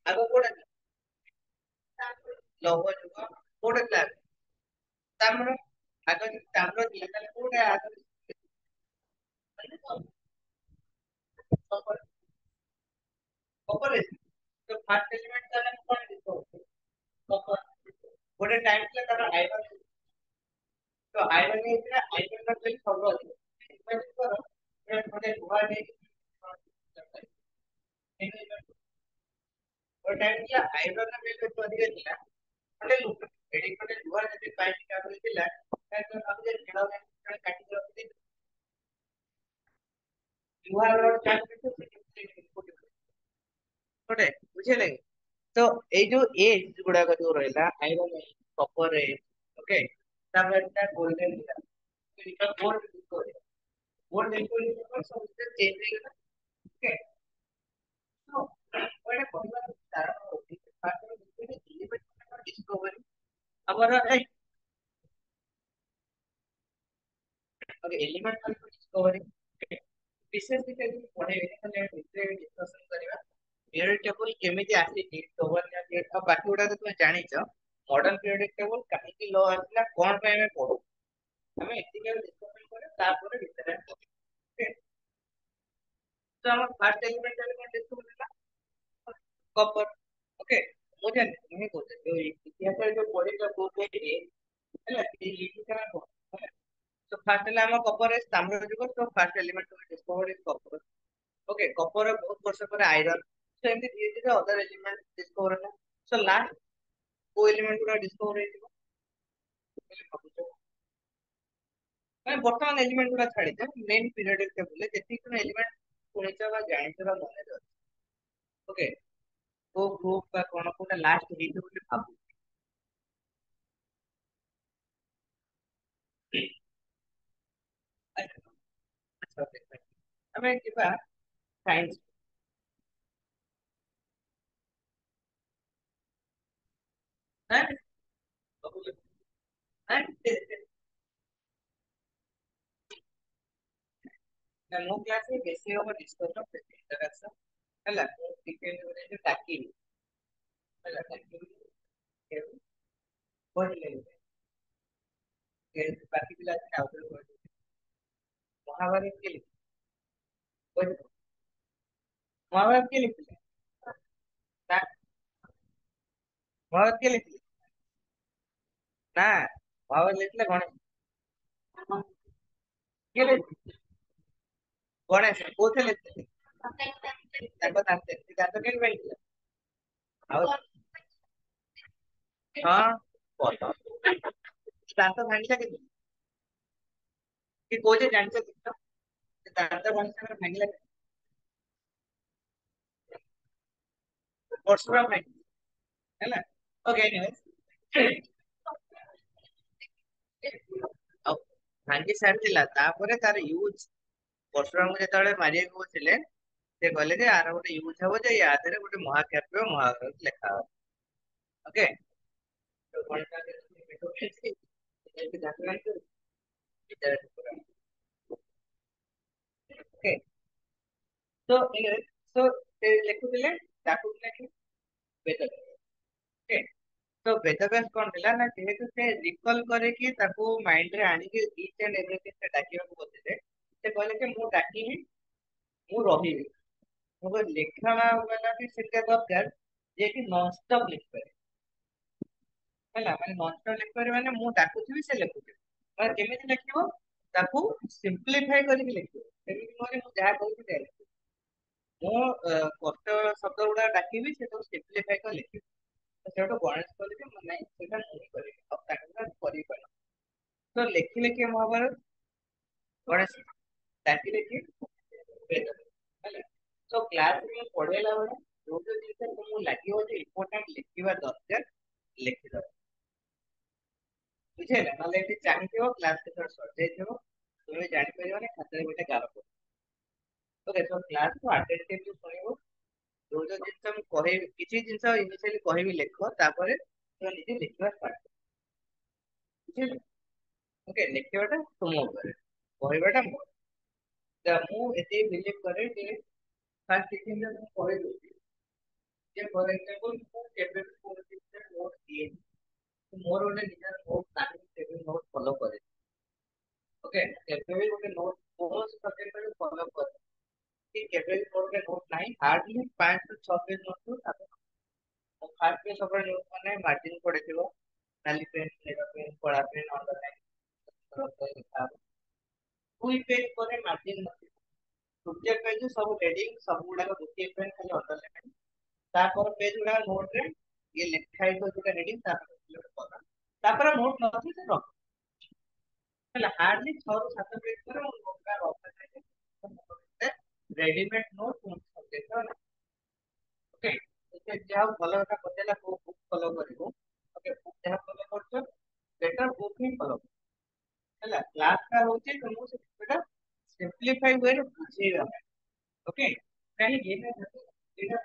ଆଗ କୋଉଟା ଲୌହ ଯୁଗ କୋଉଟା ଥିଲା ତାମ୍ର ଆଗ ତାମ୍ର ଥିଲା ତାହେଲେ କୋଉଟା ଆଗ କପର ତ ଫାର୍ଷ୍ଟ ଏଲିମେंट ତାହେଲେ କଣ ଲିଖો କପର ଗୋଟେ ଟାଇମ ଥିଲା ତାର ଆଇରନ୍ ତ ଆଇରନ୍ ହେଇଥିଲା ଆଇରନ୍ ର ଭ୍ୟାଲୁ ସବୁ ଅଛି ଇମାଜିନ କର ଗୋଟେ ଲୁହା ନେଇକି ଗୋଟେ ଟାଇମ ଥିଲା ଆଇରନ୍ ର ଭ୍ୟାଲୁ ଏତେ ଅଧିକ ଥିଲା ଗୋଟେ ଲୁହା ଏଠି ଗୋଟେ ଲୁହା ଯଦି ପାଇପ କାଗଜ ଥିଲା ତାହେଲେ ଆମେ ଯେ ଝାଳ କାଟିକି ରଖିଦେଇ ଲୁହା ରଡ୍ ଚାଲିଛି ଗୋଟେ ବୁଝିଲେ ତ ଏଇ ଯୋଉ ଏଜ ଗୁଡାକ ଯୋଉ ରହିଲା ଆଇରନ୍ ଏଜ କପର ଏଜ ଓକେ ତାପରେ ଏଟା ଗୋଲ୍ଡେନ ଏରା ଏଇଟା ଗୋଲ୍ଡ ଭିକ୍ଟୋରିଆ ଗୋଲ୍ଡ ଭିକ୍ଟୋରିଆ ସବୁ ଚେଞ୍ଜ ହେଇଗଲା ଓକେ ତ ଗୋଟେ କହିବାର କାରଣ ହଉଛି ଫାଷ୍ଟ ଏଲିମେଣ୍ଟ ଡିସ୍କଭରି ଆମର ଏଲିମେंट डिस्कवरी विशेष डिटेल पढ़ेगा खाली ଭିତରେ ଡିସ୍କସନ କରିବା ପିରିୟଡିକ ଟେବୁଲ କେମିତି ଆସିଛି ଗଭର୍ଣ୍ଣର ପିରିୟड ଆଉ ବାକି ଗୁଡା ତ ତୁମେ ଜାଣିଛ ମଡର୍ନ ପିରିୟଡିକ ଟେବୁଲ କାହିଁକି ଲ ଆସିଲା କଣ ପାଇଁ ଆମେ ପଢୁ ଆମେ ଏତିକି ଡିସ୍କସନ କରିବା ତାପରେ ଭିତରେ ଓକେ ତ ଆମର ଫାର୍ଷ୍ଟ ଏଲିମେंट କଣ ଡିସ୍କଭର ହେଲା କପର ଓକେ ମୁଁ ଜାଣିନି ମୁଁ କହୁଛି ଯୋଉ ଇତିହାସରେ ଯୋଉ ପଢିଛ ବୁକ୍ ହେଇକି ହେଲା ସେଇ ଲିଖିତ କଣ ହେଲା तो फास्ट ହେଲା ଆମ କପର ତାମ୍ର ଯୁଗ ତ first element discover is copper okay copper बहुत वर्ष पर आयरन तो एमती धीरे धीरे अदर एलिमेंट डिस्कवर होला सो लास्ट को एलिमेंट गुरा डिस्कवर ହେଇଯିବ ବୋଲି ଭାବୁଛ ମାନେ ବର୍ତ୍ତମାନ ଏଲିमेंट ଗୁରା ଛାଡିଦେ मेन पीरियड टेबल ଯେତିକି ଏଲିमेंट ଶୁଣିଛ ବା ଜାଣିଛ ବା ମନେ ଅଛି ଓକେ କୋ ଗ୍ରୁପ ବା କଣ କୋଉଟା ଲାଷ୍ଟ ହେଇଥିବ ବୋଲି ଭାବୁ ଆଚ୍ଛା ଓକେ ଆମେ ଯିବା ସାଇନ୍ସ ନା ନା ମୋ କ୍ଲାସରେ ବେଶୀ ହବ ଡିସ୍କସନ ବେଶୀ ଇଣ୍ଟରାକ୍ସନ ହେଲା ମୁଁ ଟିକେ ଡାକିବି ହେଲା ଡାକିବି କହିଲେ ବାକି ପିଲା ଆସିଲେ ଆଉ ଥରେ କହିବେ ମହାଭାରତ କିଏ ଲେଖିଥିଲେ ମହାଭାରତ କିଏ ଲେଖିଥିଲେ ନା ମହାଭାରତ କିଏ ଲେଖିଥିଲେ ନା ମହାଭାରତ ଲେଖିଥିଲେ ଗଣେଶ କିଏ ଲେଖିଥିଲେ ଗଣେଶ କୋଉଥିରେ ଲେଖିଥିଲେ ତାଙ୍କ ଦାନ୍ତ ଦାନ୍ତ କେମିତି ଭାଙ୍ଗିଥିଲା ଆଉ ହଁ ଭଲ ଦାନ୍ତ ଭାଙ୍ଗିଲା କେମିତି କି କହୁଛେ ଜାଣିଛ କିଛି ତ ଦାନ୍ତ ଗଣେଶଙ୍କର ଭାଙ୍ଗିଲା ପରଶୁରାମ ଭାଙ୍ଗି ହେଲା ଓକେ ଏନିୱେଜ ଆଉ ଭାଙ୍ଗି ସାରିଥିଲା ତାପରେ ତାର ୟୁଜ ପରଶୁରାମଙ୍କୁ ଯେତେବେଳେ ମାରିବାକୁ ବସିଲେ ସେ କହିଲେ ଯେ ଆର ଗୋଟେ ୟୁଜ ହବ ଯେ ୟା ଦେହରେ ଗୋଟେ ମହାକାବ୍ୟ ମହାଭାରତ ଲେଖା ହବ ଓକେ ତ ଓକେ ତ ତ ସେ ଲେଖୁଥିଲେ ତାକୁ ଲେଖି ବେଦ ଓକେ ତ ବେଦବ୍ୟାସ କଣ ଥିଲା ନା ଯେହେତୁ ସେ ରିକଲ କରିକି ତାକୁ ମାଇଣ୍ଡ ରେ ଆଣିକି ଇଚ୍ ଆଣ୍ଡ ଏଭ୍ରିଥିଙ୍ଗ ସେ ଡାକିବାକୁ ବସିଲେ ସେ କହିଲେ ଯେ ମୁଁ ଡାକିବି ମୁଁ ରହିବି ମୋ ଲେଖା ବାଲା ବି ସେଟା ଦରକାର ଯିଏକି ନନଷ୍ଟପ ଲେଖିପାରିବ ହେଲା ମାନେ ନନଷ୍ଟପ ଲେଖିପାରିବ ମାନେ ମୁଁ ଡାକୁଥିବି ସେ ଲେଖୁଥିବ ମାନେ କେମିତି ଲେଖିବ ତାକୁ ସିମ୍ପଲିଫାଇ କରିକି ଲେଖିବ ଏମିତି ନୁହଁ ଯେ ମୁଁ ଯାହା କହୁଛି ସେଇଆ ଲେଖିବ ମୁଁ କଷ୍ଟ ଶବ୍ଦ ଗୁଡା ଡାକିବି ସେ ତାକୁ ସିମ୍ପଲିଫାଇ କରି ଲେଖିବ ତ ସେଇଠୁ ଗଣେଶ କହିଲେ ଯେ ନାଇଁ ସେଇଟା ମୁଁ ହିଁ କରିବି ଆଉ ତାକୁ କରିପାର ତ ଲେଖିଲେ କିଏ ମହାଭାରତ ଗଣେଶ ଡାକିଲେ କିଏ ବେଦ ହେଲା ତ କ୍ଲାସ ରେ ପଢେଇଲା ବେଳେ ଯୋଉ ଯୋଉ ଜିନିଷ ତମକୁ ଲାଗିବ ଯେ ଇମ୍ପୋର୍ଟାଣ୍ଟ ଲେଖିବା ଦରକାର ଲେଖିଦବ ବୁଝିହେଲା ନହେଲେ ଏଠି ଚାହିଁଥିବ କ୍ଲାସ କେତେବେଳେ ସରିଯାଇଥିବ ତୁମେ ଜାଣିପାରିବନି ଖାତାରେ ଗୋଟେ ଗାର ପଡିବ ଓକେ ତ କ୍ଲାସକୁ ଆଟେଣ୍ଟିଭଲି ଶୁଣିବ ଯୋଉ ଯୋଉ ଜିନିଷ ମୁଁ କହିବି କିଛି ଜିନିଷ ଇନିସିଆଲି କହିବି ଲେଖ ତାପରେ ତୁମେ ନିଜେ ଲେଖିବା ଷ୍ଟାର୍ଟ ବୁଝିଲେ? ଓକେ, ଲେଖିବାଟା ତୁମ ଉପରେ, କହିବାଟା ମୋର। ତ ମୁଁ ଏତିକି ବିଲିଭ କରେ ଯେ ଫାର୍ଷ୍ଟ ଟିଚିଂରେ ମୁଁ କହିଦଉଛି ଯେ ଫର ଏକ୍ସାମ୍ପଲ ମୁଁ କେବେ ବି କୌଣସି ନୋଟ ଦିଏନି, ମୋର ଗୋଟେ ନିଜର ନୋଟ ନାହିଁ, କେବେ ନୋଟ ଫଲୋ କରେ। ଓକେ, କେବେ ବି ଗୋଟେ ନୋଟ କୌଣସି ସବଜେକ୍ଟରେ ଫଲୋ କରେ କି କେବେ ବି ମୋର ଗୋଟେ ନୋଟ ନାହିଁ, ହାର୍ଡଲି 5 ରୁ 6 ପେଜ ନୋଟ ତାକୁ ଫାର୍ଷ୍ଟ ପେଜ ସବୁବେଳେ ନୋଟ ମାନେ ମାର୍ଜିନ ପଡିଥିବ, ନାଲି ପେନ୍, ନୀଳ ପେନ୍, କଳା ପେନ୍, ଅଣ୍ଡରଲାଇନ, 2 ପେଜ ପରେ ମାର୍ଜିନ ନଥିବ, ତୃତୀୟ ପେଜ ସବୁ ହେଡିଙ୍ଗ ସବୁ ଗୁଡାକ ଗୋଟିଏ ପେନ୍ ଖାଲି ଅଣ୍ଡରଲାଇନ, ତାପରେ ପେଜ ଗୁଡାକ ନୋଟରେ ଇଏ ଲେଖା ହେଇଥିବ ଯୋଉଟା ହେଡିଙ୍ଗ, ତାପରେ ନୋଟ ନଥିବ ସେ ରଖ ହେଲା, ହାର୍ଡଲି 6 ରୁ 7 ପେଜ ପରେ ମୁଁ ନୋଟ ରଖେ, ରେଡିମେଡ ନୋଟ ସବଜେକ୍ଟ ହେଲା। ଓକେ, ଯାହା ଭଲ କଥା ପଚାରିଲା କୋଉ ବୁକ୍ ଫଲୋ କରିବୁ, ଓକେ ବୁକ୍ ଯାହା ଫଲୋ କରୁଛ ବେଟର ବୁକ୍ ହିଁ ଫଲୋ ହେଲା। କ୍ଲାସଟା ହଉଛି ତମକୁ ସେ ଜିନିଷଟା ସିମ୍ପଲିଫାଇ ୱେରେ ବୁଝେଇବା ପାଇଁ। ଓକେ, କାହିଁକି ନା ଏଇଟା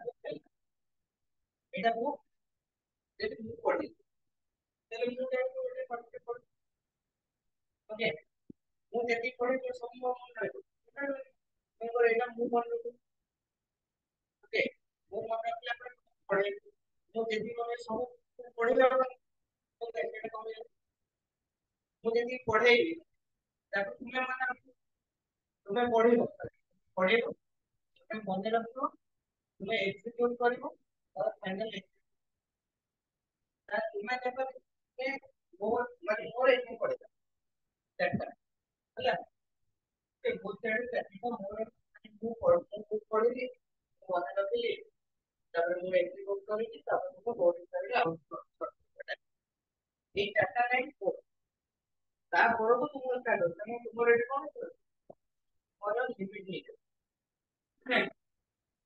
ଏଇଟା ମୁଁ ଯଦି ମୁଁ ପଢିବି ତାହେଲେ ମୁଁ ତାକୁ ଗୋଟେ କନସେପ୍ଟ ପଢିବି। ଓକେ, ମୁଁ ଯେତିକି ପଢିବି ସବୁ ମୋ ମନେ ରହିବ, ଏଇଟା ମୁଁ ମନେ ରଖିବି। ଓକେ, ମୁଁ ମନେ ରଖିଲା ପରେ ପଢେଇବି, ମୁଁ ଯେତିକି ମନେ ସବୁ ପଢିଲା ପରେ ସେଇଟା କଣ, ମୁଁ ଯେତିକି ପଢେଇବି ତାକୁ ତୁମେ ମନେ ରଖିବ, ତୁମେ ପଢିବ ପଢିବ ତୁମେ ମନେ ରଖିବ, ତୁମେ ଏକ୍ସିକ୍ୟୁଟ କରିବ, ଆଉ ଫାଇନାଲ ତୁମେ ଦେଖ ଯେ ମୋର ମାନେ ମୋର ଏତିକି ପଢିଲା ଚାରିଟା ହେଲା, ବହୁତ ମୋର ମୁଁ ପଢିଲି, ମନେ ରଖିଲି, ତାପରେ ମୁଁ ଏକ୍ସିକ୍ୟୁଟ କରିଛି, ତାପରେ ମୁଁ ବୋର୍ଡ ହିସାବରେ ଆଉ ଏଇ ଚାରିଟା ଲାଇନ୍ ତା ପରକୁ ତୁମର ଷ୍ଟାର୍ଟ ହଉଛି, ତମେ ତୁମର ଏଠି କଣ କରୁଛ, ମୋର ଲିମିଟ ହେଇଯିବ।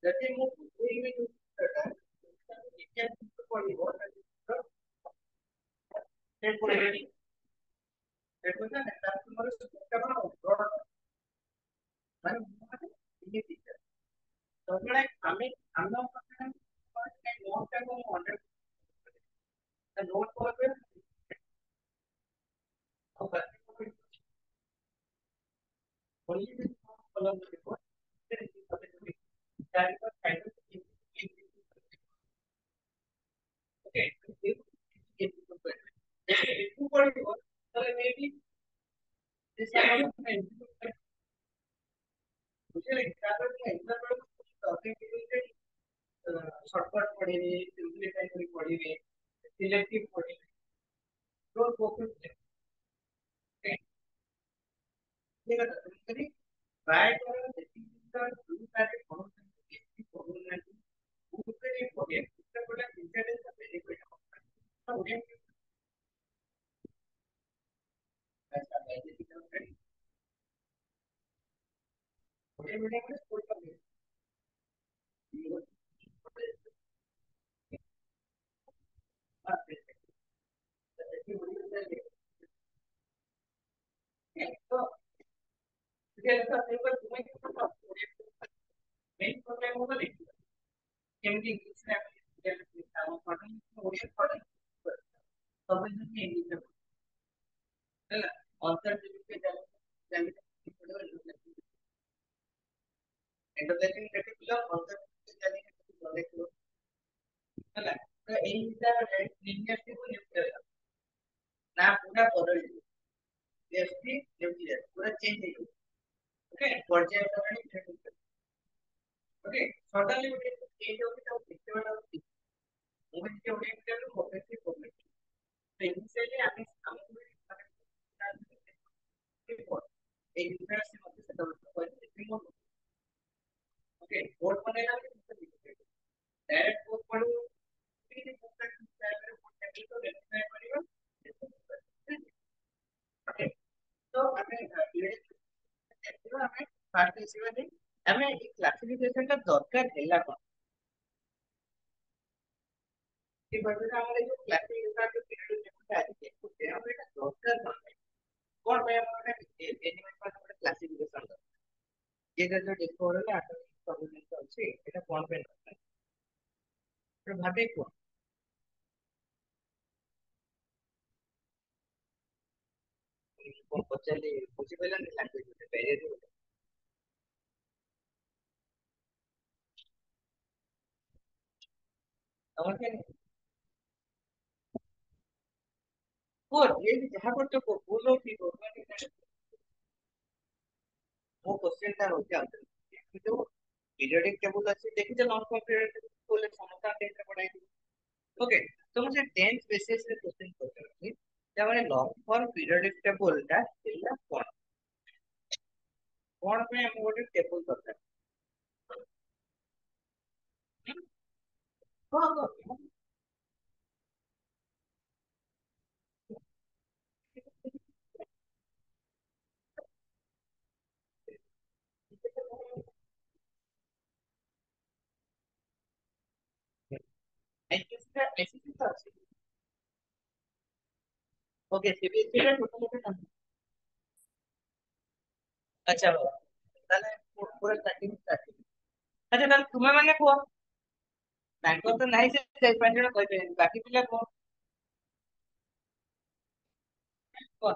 ଯଦି ମୁଁ ବୁଝେଇବି ଜିନିଷଟା ନିଜେ ପଢିବ ସେ ପଢିବେନି, ଦେଖୁଛ ନା ତାର ତୁମର କଣ ମାନେ ଏମିତି ସବୁବେଳେ ଆମେ ଆମ ନୋଟଟାକୁ ମନେ ନୋଟ କରିବେ ଆଉ शॉर्टकट पढ़ेंगे, सिंपलीफाई करके पढ़ेंगे, सिलेक्टिव पढ़ेंगे, तो फोकस है। ठीक है, तो कभी ट्राई करो जितना दूर सारे कौन से किसी प्रॉब्लम है उसके लिए पढ़े, उसके बाद इंटरनेट से पहले कोई तो उन्हें ऐसा मैंने किया है, उन्हें मैंने स्कूल का तो ऐसा पेपर तुम्हें कितना मेन प्रॉब्लम होगा देखिए केमिकल इंग्लिश में लिखा हुआ पढ़ने ओडिया पढ़ने सब में इंग्लिश है ना, ऑथर के जाने इंटरनेट कैटेगरी ऑथर के जाने के नॉलेज है ना, तो एइटा लिनियर को लिख देगा ना पूरा बदल दिया एसटी न्यूक्लियर पूरा चेंज हो गया। ओके, पर्याय सारणी ओके, सडनली ଗୋଟେ ଚେଞ୍ଜ ହଉଛି ତାକୁ ଦେଖିବାଟା ଉଚିତ, ମୁଁ ଟିକେ ଗୋଟେ ଭିତରେ ପକେଇଛି ପକେଇଛି ତ ଇନିସିଆଲି ଆମେ ଆମକୁ এই জিনিসটা সে মধ্যে সেটা হচ্ছে রিমোট। ওকে, কোড বনাইলা ডাইরেক্ট কোড পড়ো এই কোডটা ডাইরেক্ট কোড ট্যাকল করে ভেরিফাই করিবা। ওকে, তো ଆମେ ଦେଖିବା ଆମେ ଫାର୍ଷ୍ଟ ଆସିବା ଯେ ଆମେ ଏଇ କ୍ଲାସିଫିକେସନଟା ଦରକାର ହେଲା କଣ, କି ବଦଳରେ ଆମର ଏଇ କ୍ଲାସିଫିକେସନ ଯୋଉ ପିରିୟଡ ଯେମିତି ଆଜି ଦେଖୁଛେ ଆମେ ଏଟା ଦରକାର କଣ ପାଇଁ ଆମର ଏନିମେଟ ପାଇଁ ଗୋଟେ କ୍ଲାସିଫିକେସନ ଦରକାର, ଏଇଟା ଯୋଉ ଡିସ୍କଭର ହେଲା ସବୁ ଜିନିଷ ଅଛି ଏଟା କଣ ପାଇଁ ଦରକାର ଭାବେ କୁହ। କଣ ପଚାରିଲି ବୁଝିପାରିଲାନି ଲାଙ୍ଗୁଏଜ ଗୋଟେ ବ୍ୟାରିୟର ଗୋଟେ ତମର କେମିତି କୁହ ଯିଏ ବି ଯାହା କରୁଛ କୁହ ଭୁଲ ହଉ ଠିକ ହଉ ମାନେ ମୋ କ୍ୱେଶ୍ଚନ ଟା ହଉଛି ଆଉ ଯୋଉ ପିରିୟଡିକ ଟେବୁଲ ଅଛି ଦେଖିଛ ନନ୍ ପିରିୟଡିକ ଟେବୁଲ ସମସ୍ତ ଟେନ୍ଥ ରେ ପଢାଇଛି ଓକେ ତ ମୁଁ ସେ ଟେନ୍ଥ ବେସିସ ରେ क्वेश्चन ପଚାରୁଛି ତାମାନେ ଲଙ୍ଗ ଫର୍ମ ପିରିୟଡିକ ଟେବୁଲ ଟା ହେଲା କଣ କଣ ପାଇଁ ଆମକୁ ଗୋଟେ ଟେବୁଲ ଦରକାର କଣ କଣ आईसीसी ତ ଅଛି ओके सीबीएसई ରେ ଟୋଟାଲ କେତେ ଟଙ୍କା ଆଚ୍ଛା ବାବା ତାହେଲେ ପୁରା ଷ୍ଟାର୍ଟିଂ ଷ୍ଟାର୍ଟିଂ ଆଚ୍ଛା ତାହେଲେ ତୁମେ ମାନେ କୁହ ତାଙ୍କର ତ ନାହିଁ ସେ ଚାରି ପାଞ୍ଚ ଜଣ କହିପାରିବେ ବାକି ପିଲା କୁହ କୁହ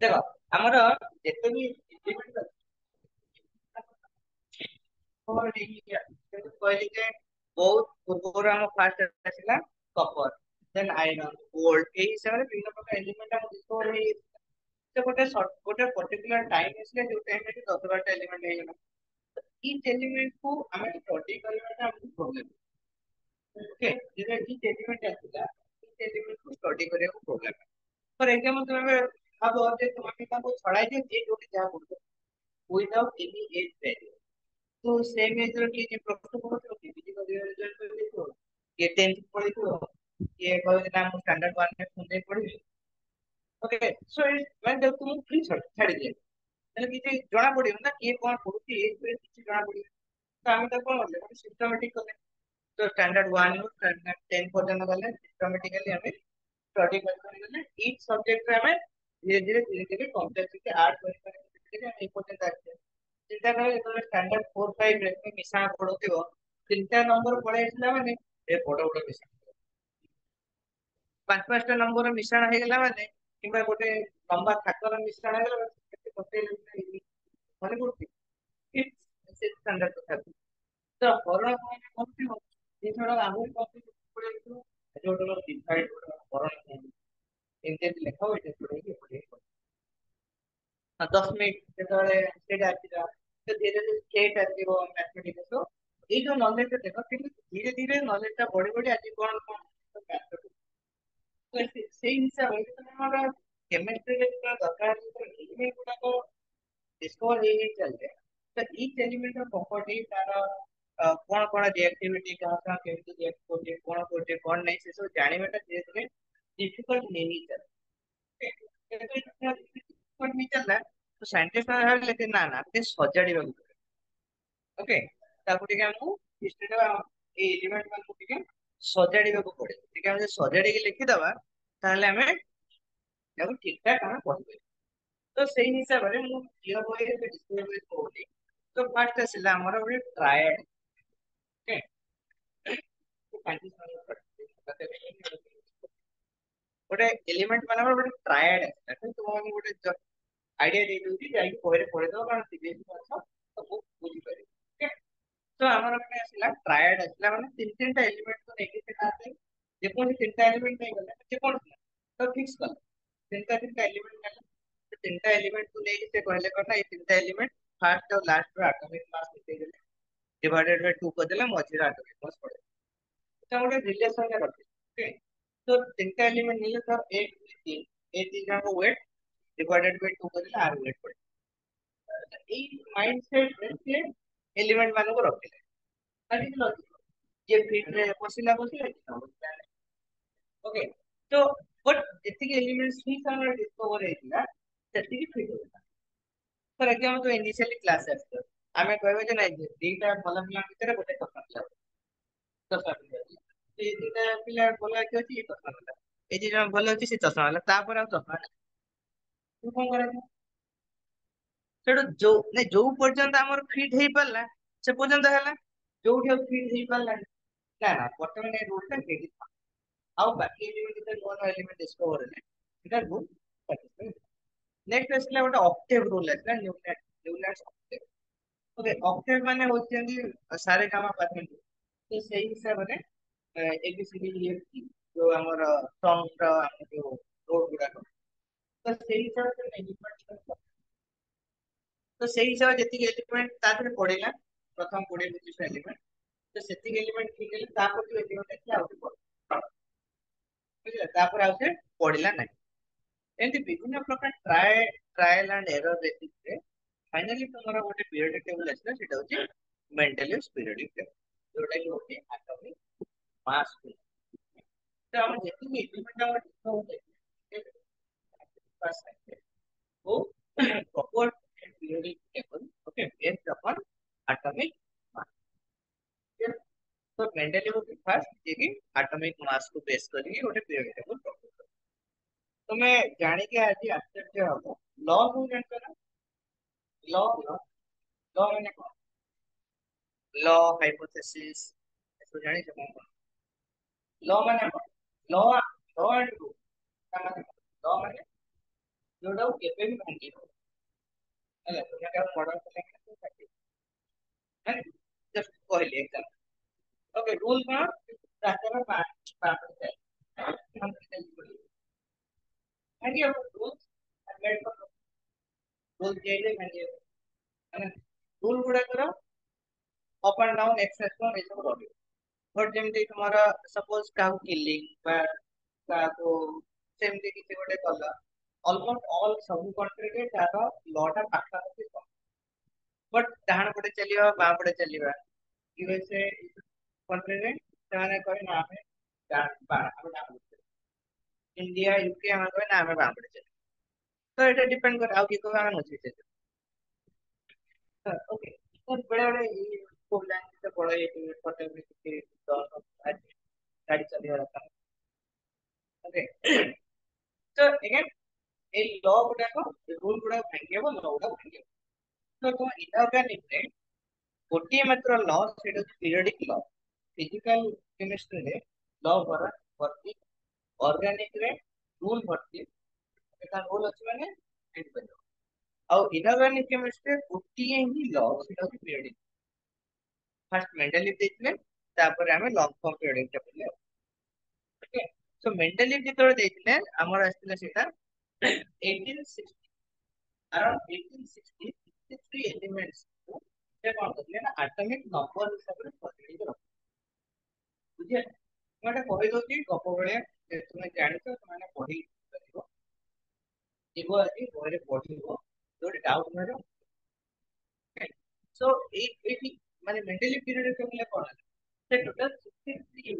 ଦେଖ ଆମର ଯେତେ ବି ଇଣ୍ଡିପେଣ୍ଡେଣ୍ଟ କହିଲି ଯେ ବହୁତ ପୂର୍ବରୁ ଆମ ଫାଷ୍ଟ ଆସିଲା କପର ଦେନ୍ ଆଇରନ୍ ଗୋଲ୍ଡ ଏଇ ହିସାବରେ ବିଭିନ୍ନ ପ୍ରକାର ଏଲିମେଣ୍ଟ ଆମ ଡିସ୍କଭର ହେଇଯାଇଛି ତ ଗୋଟେ ପର୍ଟିକୁଲାର ଟାଇମ ଆସିଲା ଯୋଉ ଟାଇମରେ 10 12ଟା ଏଲିମେଣ୍ଟ ହେଇଗଲା each element को हमें स्टडी करना हमको प्रॉब्लम ओके जैसे each element आएगा each element को स्टडी करने को प्रॉब्लम है फॉर एग्जांपल तुम्हें अब और तुम्हारे का को छड़ा है जे जोटी जहां बोलते विदाउट एनी एज वैल्यू तो सेम एज रो किए प्रश्न पड़ो कि बीजी का रिजल्ट तो देखो ये 10th पढ़ी तो ये कहवे ना हम स्टैंडर्ड 1 में सुनते पढ़ी ओके सो मैं जब तुम फ्री छाड़ी दिए ତାହେଲେ କିଛି ଜଣା ପଡିବ ନା କିଏ କଣ କରୁଛି ଏଇ ଉପରେ କିଛି ଜଣା ପଡିବ ତ ଆମେ ତାକୁ କଣ କଲେ ଗୋଟେ ସିଷ୍ଟମାଟିକ କଲେ ତ ଷ୍ଟାଣ୍ଡାର୍ଡ 1 ରୁ ଷ୍ଟାଣ୍ଡାର୍ଡ 10 ପର୍ଯ୍ୟନ୍ତ ଗଲେ ସିଷ୍ଟମାଟିକାଲି ଆମେ ଷ୍ଟଡି କରିଗଲେ ଇଚ୍ ସବଜେକ୍ଟରେ ଆମେ ଧୀରେ ଧୀରେ କମ୍ପ୍ଲେକ୍ସିଟି ଆଡ୍ କରି ଆମେ ଏଇ ପର୍ଯ୍ୟନ୍ତ ଆସିଛେ ଚିନ୍ତା କଲେ ଯେତେବେଳେ ଷ୍ଟାଣ୍ଡାର୍ଡ 4 5 ରେ ମିଶାଣ ପଡୁଥିବ ତିନିଟା ନମ୍ବର ପଳେଇ ଆସିଲା ମାନେ ଏ ବଡ ବଡ ମିଶାଣ ପାଞ୍ଚ ପାଞ୍ଚଟା ନମ୍ବର ମିଶାଣ ହେଇଗଲା ମାନେ କିମ୍ବା ଗୋଟେ ଲମ୍ବା ଥାକର ମିଶ୍ରଣ ହେଇଗଲା ମାନେ କେତେ ପକେଇଲେ ମନେ ପଡୁଛି ସେ ଷ୍ଟାଣ୍ଡାର୍ଡ କଥା ତ ହରଣ ମାନେ କଣ ଜିନିଷଟା ଆହୁରି କମ୍ପ୍ଲିକେଟ୍ ଯୋଉଟା ଡିଭାଇଡ୍ ହରଣ ଏମିତି ଲେଖା ହୁଏ ଏପଟେ ପଢେଇ 10 ମିନିଟ୍ ଯେତେବେଳେ ସେଇଟା ଆସିଲା ତ ଧୀରେ ଧୀରେ ଷ୍ଟେଟ୍ ଆସିବ ମ୍ୟାଥମେଟିକ୍ସ ତ ଏଇ ଯୋଉ ନଲେଜ ଦେଖ କିନ୍ତୁ ଧୀରେ ଧୀରେ ନଲେଜ ଟା ବଢି ବଢି ଆଜି କଣ କଣ ସେଇ ହିସାବରେ ଯେତେବେଳେ ଆମର କେମିଷ୍ଟ୍ରିରେ ଯେତେବେଳେ ଦରକାର ଏଲିମେଣ୍ଟ ଗୁଡାକ ଡିସ୍କଭର ହେଇ ଚାଲିଥାଏ ତ ଇଚ୍ ଏଲିମେଣ୍ଟ ର ପ୍ରପର୍ଟି ତାର କଣ କଣ ରିଆକ୍ଟିଭିଟି କାହା ସାଙ୍ଗେ କେମିତି ରିଆକ୍ଟ କରୁଛି କଣ ନାହିଁ ସେ ସବୁ ଜାଣିବାଟା ଧୀରେ ଧୀରେ ଡିଫିକଲ୍ଟ ହେଇ ଚାଲେ ହେଇ ଚାଲିଲା ତ ସାଇଣ୍ଟିଷ୍ଟ ମାନେ ଭାବିଲେ ଯେ ନା ନା ଟିକେ ସଜାଡିବାକୁ ଓକେ ତାକୁ ଟିକେ ଆମକୁ ହିଷ୍ଟ୍ରିଟା ଏଇ ଏଲିମେଣ୍ଟ ମାନଙ୍କୁ ଟିକେ ସଜାଡିବାକୁ ପଡେ ଟିକେ ଆମେ ଯଦି ସଜାଡିକି ଲେଖିଦବା ତାହେଲେ ଆମେ ତାକୁ ଠିକ ଠାକ ଆମେ କହିପାରିବା ତ ସେଇ ହିସାବରେ ମୁଁ ଝିଅ ବହିରେ ଡିସ୍କଭରି କହୁଛି ତ ଫାର୍ଷ୍ଟ ଆସିଲା ଆମର ଗୋଟେ ଟ୍ରାଏଡ ଗୋଟେ ଏଲିମେଣ୍ଟ ମାନଙ୍କର ଗୋଟେ ଟ୍ରାଏଡ ଆସିଲା ତୁମକୁ ଗୋଟେ ଆଇଡିଆ ଦେଇଦଉଛି ଯାଇକି ବହିରେ ପଢିଦବ କାରଣ ସିବିଏସଇ ପାଠ ସବୁ ବୁଝିପାରିବ ଓକେ ତ ଆମର ଗୋଟେ ଆସିଲା ଟ୍ରାଏଡ ଆସିଲା ମାନେ ତିନି ତିନିଟା ଏଲିମେଣ୍ଟକୁ ନେଇକି ସେଟା ଆସେ ଯେକୌଣସି ତିନିଟା ଏଲିମେଣ୍ଟ ନେଇଗଲେ ଯେକୌଣସି ତ ଫିକ୍ସ କଲେ ତିନିଟା ଏଲିମେଣ୍ଟ ନେଲେ ସେ ତିନିଟା ଏଲିମେଣ୍ଟକୁ ନେଇକି ସେ କହିଲେ କଣ ନା ଏଇ ତିନିଟା ଏଲିମେଣ୍ଟ ଫାର୍ଷ୍ଟ ଆଉ ଲାଷ୍ଟ ର ଆଟମିକ ମାସ ମିଶେଇଦେଲେ डिवाइडेड बाय 2 କରିଦେଲେ ମଝିରେ ଆଟମିକ ମାସ ପଡେ এটা ଗୋଟେ ରିଲେସନ ରେ ରଖିଲେ ଓକେ ତ ତିନିଟା ଏଲିମେଣ୍ଟ ନେଲେ ତ 1 2 3 এই তিন ଜଣଙ୍କ weight divided by 2 କରିଦେଲେ ଆର weight ପଡେ ଏଇ ମାଇंड सेट ରେ ସେ ଏଲିମେଣ୍ଟ ମାନଙ୍କୁ ରଖିଲେ ଆଜି ଯିଏ ଫିଟ୍ ରେ ବସିଲା ବସିଲା ଓକେ ତ ବଟ ଯେତିକି ଏଲିମେଣ୍ଟ ହିଁ ଆମର ଡିସ୍କଭର ହେଇଥିଲା ସେତିକି ଫିଟ୍ ହଉଥିଲା ଫର ଏକ୍ସାମ୍ପଲ ତ ଇନିशियली କ୍ଲାସ ଆସିବ ଆମେ କହିବା ଯେ ନାଇଁ ଦିଟା ଭଲ ପିଲା ଭିତରେ ଗୋଟେ କଥା ପିଲା ଚଷମା ପିନ୍ଧି ଅଛି ଏଇ ଦିଟା ପିଲା ଭଲ ଆଖି ଅଛି ଇଏ ଚଷମା ପିନ୍ଧା ଏଇ ଦି ଜଣ ଭଲ ଅଛି ସେ ଚଷମା ହେଲା ତାପରେ ଆଉ ଚଷମା ନାହିଁ ତୁ କଣ କରାଯିବ ସେଠୁ ଯୋଉ ନାଇଁ ଯୋଉ ପର୍ଯ୍ୟନ୍ତ ଆମର ଫିଟ୍ ହେଇପାରିଲା ସେ ପର୍ଯ୍ୟନ୍ତ ହେଲା ଯୋଉଠି ଆଉ ଫିଟ୍ ହେଇପାରିଲାନି ନା ନା ବର୍ତ୍ତମାନ ଏ ରୁଲ ଟା ହେଇଛି ଆଉ ବାକି ଏଲିମେଣ୍ଟ ଯେତେ ନୂଆ ନୂଆ ଏଲିମେଣ୍ଟ ଡିସ୍କଭର ହେଲେ এটা রুল satisfy। নেক্সট আসলে ଗୋଟେ অক্টেভ রুল আসলে নিউলার অক্টেভ। ଓକେ ଅକ୍ଟେଭ ମାନେ ହଉଛନ୍ତି ସାରେ ଗାମା ପାଧି ତ ସେଇ ହିସାବରେ ଏବିସିଡି ଇଏଫଜି ଯୋଉ ଆମର ସଙ୍ଗ ର ଆମର ଯୋଉ ରୋଡ ଗୁଡାକ ତ ସେଇ ହିସାବରେ ଏଲିମେଣ୍ଟ ତ ସେଇ ହିସାବରେ ଯେତିକି ଏଲିମେଣ୍ଟ ତା ଦେହରେ ପଡିଲା ପ୍ରଥମ 20-25 ଏଲିମେଣ୍ଟ ତ ସେତିକି ଏଲିମେଣ୍ଟ ଠିକ ହେଲେ ତାପରେ ଯୋଉ ଏଲିମେଣ୍ଟ ଅଛି ଆଉ ଟିକେ ବୁଝିଲା ତାପରେ ଆଉ ସେ ପଡିଲା ନାହିଁ ଏମିତି ବିଭିନ୍ନ ପ୍ରକାର ଟ୍ରାଏଲ ଆଣ୍ଡ ଏରର ବେସିସରେ ଫାଇନାଲି ତମର ଗୋଟେ ପିରିୟଡିକ ଟେବୁଲ ଆସିଲା ସେଟା ହଉଛି ମେଣ୍ଡେଲିୟସ୍ ପିରିୟଡିକ ଟେବୁଲ ଯୋଉଟା କି ହଉଛି ଆଟମିକ ମାସ୍ ତ ଆମେ ଯେତିକି ଏଲିମେଣ୍ଟ ଆମର discover को proper periodic table okay based upon atomic mass तो मेंडली को फर्स्ट ये कि एटॉमिक मास को बेस करके ଗୋଟେ periodic table प्रपोज कर तो मैं जाने के आज आश्चर्य हूँ लॉ को जानते ना लॉ लॉ लॉ मैंने कहा लॉ हाइपोथेसिस इसको जाने से कौन लॉ मैंने law law and rule law मैंने जोड़ा केबे भी भांगी हो ହେଲା ତୁମେ କାହା ମଡର୍ନ କଲେକ୍ଟ है जस्ट कहली एग्जांपल ओके रूल कौन रास्ते में पांच पांच हम भांगी हम रूल्स मेड कर रूल जेले भांगी है रूल गुडा कर अप एंड डाउन एक्सेस को ये सब रहबे बट जेमती तुम्हारा सपोज काहू किलिंग बा काहू सेमती किसी गोटे कला ऑलमोस्ट ऑल सब कंट्री के तार लॉ टा पाखा पाखी बट डाहाण पटे चलिबा बां पटे चलिबा यूएसए कंट्री रे ସେମାନେ କହେ ନା ଆମେ ଆମେ इंडिया यूके ଆମେ କହେ ନା ଆମେ ବାଁ ପଟେ ଚାଲିବା ତ ଏଟା डिपेंड करे ଆଉ କିଏ କହିବ ଆମେ ମଝିରେ ଚାଲିବା ओके तो बड़े बड़े ये प्रोग्राम से बड़ा ये पटे में किसी गाड़ी चली रहा था ओके तो अगेन ए लॉ गुडा को रूल गुडा भांगे वो लॉ गुडा भांगे तो इनऑर्गेनिक रे गोटिए मात्र लॉ सेटा पीरियोडिक लॉ फिजिकल केमिस्ट्री रे लॉ भरा भर्ती ऑर्गेनिक रे रूल भर्ती एटा रूल अछि माने एंड बनो ଆଉ इनऑर्गेनिक केमिस्ट्री गोटिए ही लॉ सेटा पीरियोडिक फर्स्ट मेंडली ଦେଇଥିଲେ ତାପରେ ଆମେ long form periodic table okay so mentally ଯେତେବେଳେ ଦେଇଥିଲେ ଆମର ଆସିଥିଲା ସେଟା 1860 around 1860 53 elements को ସେ କଣ କରିଥିଲେ ନା ଆଟମିक ନମ୍बर ହିସାବରେ ସଜାଡିକି ରଖିଥିଲେ ବୁଝିଲେ ମୁଁ ଏଟା କହି ଦଉଛି ଗପ ଭଳିଆ ଯେ ତୁମେ ଜାଣିଛ ସେମାନେ ପଢି ପାରିବ ଯିବ ଆଜି ବହିରେ ପଢିବ ଯୋଉଠି ଡାଉଟ ରହିବ सो ଏଇଠି ମାନେ ମେଣ୍ଟାଲି ପିରିୟଡ টেবিল କଣ ହେଲା ସେ ଟୋଟାଲ 63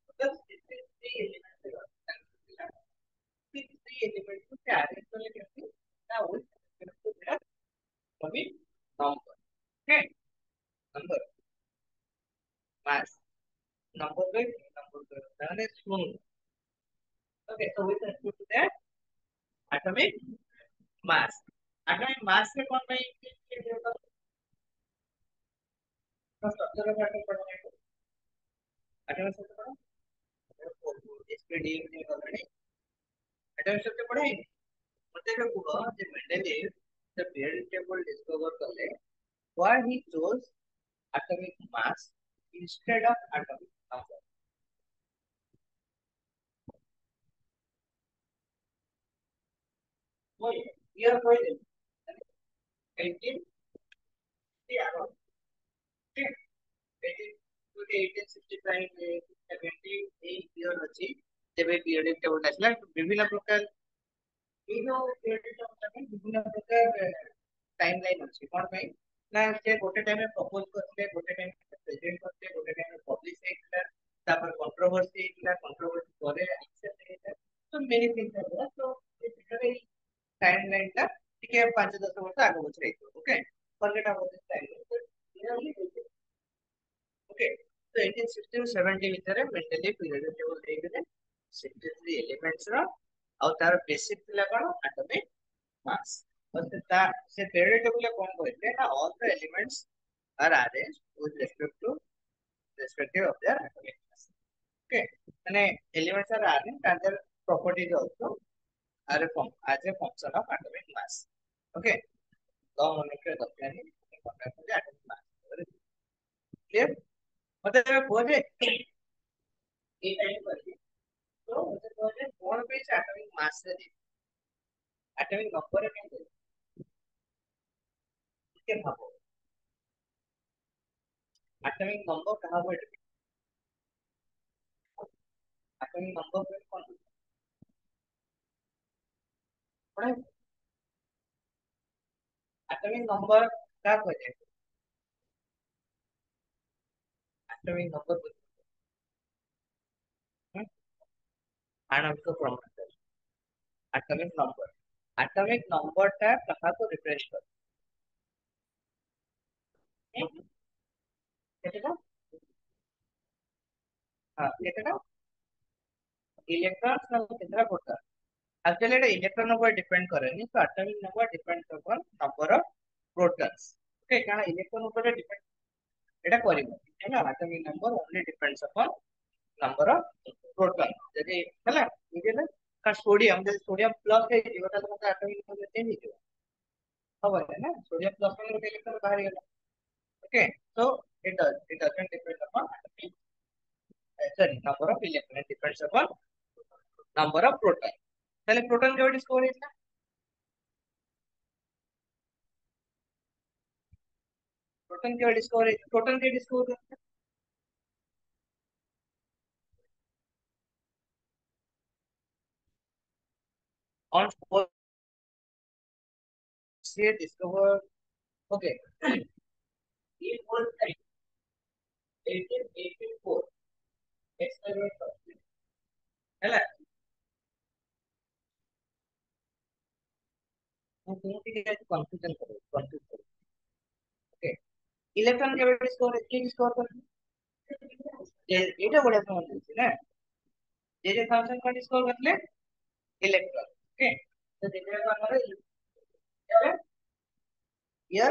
टोटल 63 एलिमेंट 63 एलिमेंट को से अरेंज करले कैसे ना वो सभी नंबर है number mass number by number ताने सुन okay so with respect to that atomic mass atomic mass से कौन भाई स्ट्रक्चर ऑफ एटम पढ़ना है एटम स्ट्रक्चर पढ़ा एसपीडी में ऑलरेडी एटम स्ट्रक्चर पढ़ा है मतलब ये पूरा जो Mendeleev the periodic table discover करले why he chose atomic mass instead of atomic number वो year कोई नहीं 1865 78 year ଅଛି ତେବେ periodic table ଆସିଲା ବିଭିନ୍ନ ପ୍ରକାର ଏଇ ଯୋଉ periodic table ପାଇଁ ବିଭିନ୍ନ ପ୍ରକାର टाइम लाइन ଅଛି କଣ ପାଇଁ ନା ସେ ଗୋଟେ ଟାଇମ ରେ ପ୍ରପୋଜ କରିଥିଲେ ଗୋଟେ ଟାଇମ ରେ ପ୍ରେଜେଣ୍ଟ କରିଥିଲେ ଗୋଟେ ଟାଇମ ରେ ପବ୍ଲିଶ ହେଇଥିଲା ତାପରେ କଣ୍ଟ୍ରୋଭର୍ସି ହେଇଥିଲା କଣ୍ଟ୍ରୋଭର୍ସି ପରେ ଆକ୍ସେପ୍ଟ ହେଇଥିଲା ତ ମେନି ଥିଙ୍ଗସ୍ ହେଲା ତ ଏ ଭିତରେ ଏଇ टाइम लाइन ଟା ଟିକେ 5-10 ବର୍ଷ ଆଗ ପଛ ହେଇଥିବ okay forget about this time okay तो 1860 ରୁ 70 ଭିତରେ ମେଣ୍ଟାଲି ପିରିୟଡିକ ଟେबल ଦେଇଥିଲେ 63 ଏଲିମେଣ୍ଟସ ର ଆଉ ତାର ବେସିକ ଥିଲା କଣ ଆଟମିକ mass और से periodic table में कौन कहते हैं ना all the elements are arranged with respect to respective of their atomic mass okay माने elements are arranged and their properties also are a form as a function of atomic mass. Okay. तो molecular दरकार नहीं contact में atomic mass. Clear? मतलब बोले ये type करके तो मतलब बोले कौन पे atomic mass है atomic number है क्या क्या भागो atomic number कहाँ पर atomic number पे कौन पढ़ा atomic number क्या कहते हैं atomic number आणविक क्रमांक atomic number atomic number टा कहाँ को रिप्रेजेंट करते हैं कितना हाँ कितना इलेक्ट्रॉन्स ना कितना प्रोटॉन एक्चुअली এটা ইলেকট্রন উপর ডিপেন্ড করে নি তো অ্যাটমিক নাম্বার ডিপেন্ড করে নাম্বার অফ প্রোটনস ওকে কারণ ইলেকট্রন উপরে ডিপেন্ড এটা করিব ହେଲା atomic number only depends upon number of proton যদি ହେଲା বুঝিলে का सोडियम যদি सोडियम प्लस ହେଇଯିବ ତାହେଲେ ମତେ ଅ୍যাଟମିक ନମ୍ବର ଚେଞ୍ଜ ହେଇଯିବ ହବ ନା सोडियम प्लस में ଗୋଟେ ଇଲେକ୍ଟ୍ରନ ବାହାରି ଗଲା okay so it doesn't depend upon atomic sorry number of electron it depends upon number of proton তাহলে proton কেবে ডিসকভার হয়েছিল प्रोटॉन के डिस्कवर प्रोटॉन के डिस्कवर on fourth से discover okay it was like 1884 experiment है ना मैं तुम्हें क्या कंफ्यूजन करो कंफ्यूज करो ओके इलेक्ट्रॉन के डिस्कवर की डिस्कवर कर এটা বড় একটা মনে হচ্ছে না যে যে ফাংশন का डिस्कवर করলে इलेक्ट्रॉन ओके तो देखिए हमारा ये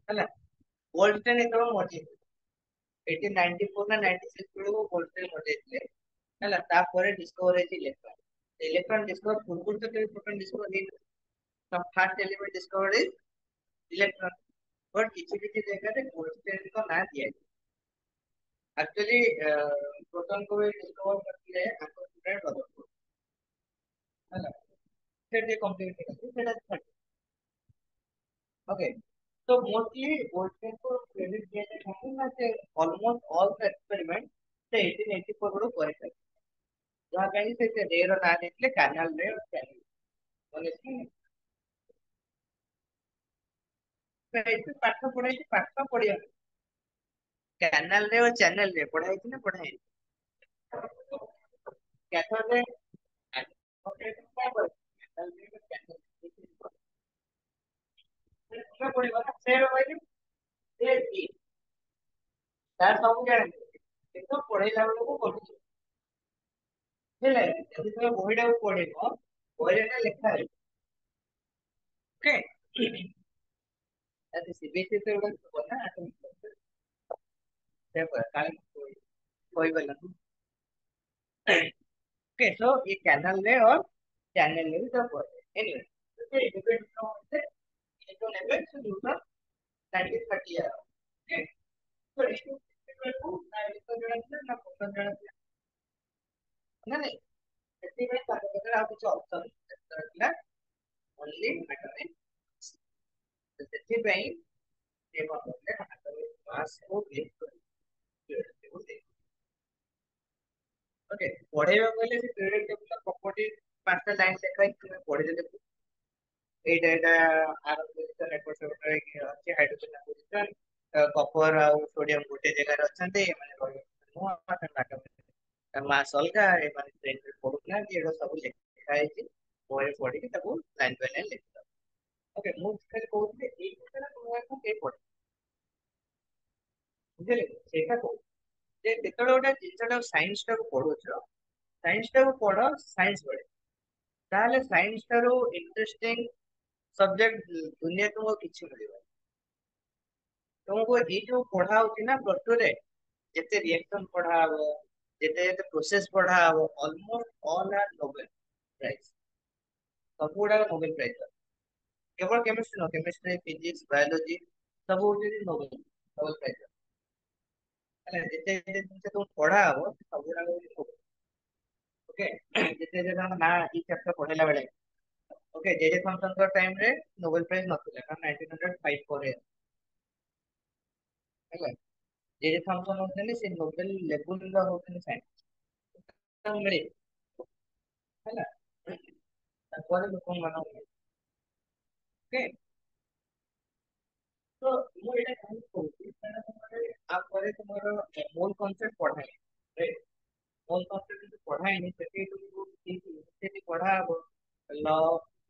है ना वोल्टेज एकदम मजे 1894 ना 96 ବେଳକୁ ଭୋଲ୍ଟେଜ ମରିଯାଇଥିଲେ ହେଲା ତାପରେ ଡିସ୍କଭର ହେଇଛି ଇଲେକ୍ଟ୍ରନ ଇଲେକ୍ଟ୍ରନ ଡିସ୍କଭର ପୂର୍ବରୁ ତ କେବେ ପ୍ରୋଟନ ଡିସ୍କଭର ହେଇନି ତ first element discovered is electron but କିଛି କିଛି ଜାଗାରେ ଭୋଲ୍ଟେଜଙ୍କ ନାଁ ଦିଆଯାଇଛି एक्चुअली प्रोटॉन को भी डिस्कवर करती है आपको स्टूडेंट रदरफोर्ड ହେଲା ସେଠି କମ୍ପ୍ଲିଟ ହେଇଗଲା ସେଟା ओके तो मोस्टली वोल्टेज को क्रेडिट दिया जाता है ना से ऑलमोस्ट ऑल द एक्सपेरिमेंट से 1884 बड़ो करे थे जहां कहीं से रे रो ना देले कैनल रे और चैनल बोले से पाठ पढ़ाई पाठ पढ़िया कैनल रे और चैनल रे पढ़ाई थी ना पढ़ाई कैथोड रे ओके क्या बोल कैनल रे और चैनल क्या पढ़ेगा ना से भाई से की तार सब जाने देखो पढ़ेला बेलକୁ ପଢୁଛି ହେଲା ଯଦି ତମେ ବହିଟାକୁ ପଢିବ ବହିରେ ଏଟା ଲେଖା ଅଛି ଓକେ ଯଦି ସିବିଏସଇ ତ ଗୋଟେ ଥିବ ନା पेपर काल कोई बोला ओके सो ये कैनल में और चैनल में भी सब होते हैं एनीवे ये डिपेंड ऑन ये तो लेवल से दूसरा 1930 है ओके तो इसको को ना इसको जोड़ा ना फोकस जोड़ा ना नहीं इसमें अगर आप कुछ ऑप्शन रखना ओनली मैटर में तो ସେଥିପାଇଁ ये मतलब है मास को क्लिक कर ओके पढ़ेगा पहले से पीरियड टेबल प्रॉपर्टी पांचटा लाइन ଲେଖା ହେଇଛି ତୁମେ ପଢିଦେଲେ ଏଇଟା ଏଇଟା ଆର ପୋଜିସନ ଏପଟ ସେପଟ ହେଇକି ଅଛି ହାଇଡ୍ରୋଜେନ ପୋଜିସନ କପର ଆଉ ସୋଡିୟମ ଗୋଟେ ଜାଗାରେ ଅଛନ୍ତି ଏମାନେ ରହିବେ ମାସ ଅଲଗା ଏମାନେ ଟ୍ରେନରେ ପଢୁନାହାନ୍ତି ଏଗୁଡା ସବୁ ଲେଖା ହେଇଛି ବହିରେ ପଢିକି ତାକୁ ଲାଇନ ବାଇ ଲାଇନ ଲେଖିଦବ ଓକେ ମୁଁ ଖାଲି କହୁଥିଲି ଏଇ ଜିନିଷଟା ତୁମକୁ କେହି ପଢେ ବୁଝିଲେ ସେଇଟା କହୁଛି ଯେ ଯେତେବେଳେ ଗୋଟେ ଜିନିଷଟା ସାଇନ୍ସ ଟାକୁ ପଢୁଛ ସାଇନ୍ସ ଟାକୁ ପଢ ସାଇନ୍ସ ବେଳେ ତାହେଲେ ସାଇନ୍ସ ଠାରୁ ଇଣ୍ଟରେଷ୍ଟିଂ सब्जेक्ट दुनिया तुमको किसी मिलेगा तुमको ये जो पढ़ा होती ना प्लस टू रे जितने रिएक्शन पढ़ा हो जितने जितने प्रोसेस पढ़ा हो almost all are Nobel prize सब गुड़ा नोबेल प्राइज केवल chemistry no chemistry physics biology सब होती नोबेल नोबेल प्राइज ହେଲା ଯେତେ ଯେତେ ଜିନିଷ ତମକୁ ପଢା ହବ ସବୁଗୁଡାକ ହଉଛି ନୋବେଲ ଓକେ ଯେତେ ଯେତେ ଆମ ନା ଏଇ ଚାପ୍ଟର ପଢେଇଲା ବେଳେ ଓକେ ଜେଜେ ଥମସନଙ୍କ ଟାଇମ ରେ ନୋବେଲ ପ୍ରାଇଜ ନଥିଲା କାରଣ 1905 ପରେ ହେଲା ଜେଜେ ଥମସନ ହଉଛନ୍ତି ସେ ନୋବେଲ ଲେବୁଲର ହଉଛନ୍ତି ସାଇଣ୍ଟିଷ୍ଟ ମିଳେ ହେଲା ତାପରେ ଲୋକମାନଙ୍କୁ ଓକେ ତ ମୁଁ ଏଇଟା କାହିଁକି କହୁଛି କାରଣ ତୁମର ଆପରେ ତୁମର ମୋଲ କନସେପ୍ଟ ପଢାଏ ରାଇଟ୍ ମୋଲ କନସେପ୍ଟ ଯଦି ପଢାଏନି ସେଠି ତୁମକୁ ସେଠି ପଢା ହବ ଲ